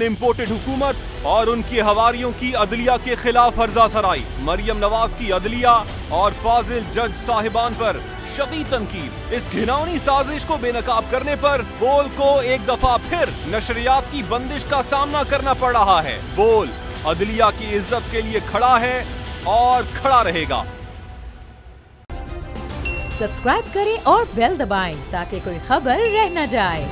Imported हुकूमत और उनकी हवारियों की अदलिया के खिलाफ हर्जा सराई। मरियम नवाज की अदलिया और फाजिल जज साहिबान पर शदीद तनकीद। इस घिनौनी साजिश को बेनकाब करने पर बोल को एक दफा फिर नशरियात की बंदिश का सामना करना पड़ रहा है। बोल अदलिया की इज्जत के लिए खड़ा है और खड़ा रहेगा। सब्सक्राइब करें और बेल दबाएं ताकि कोई खबर रह न जाए।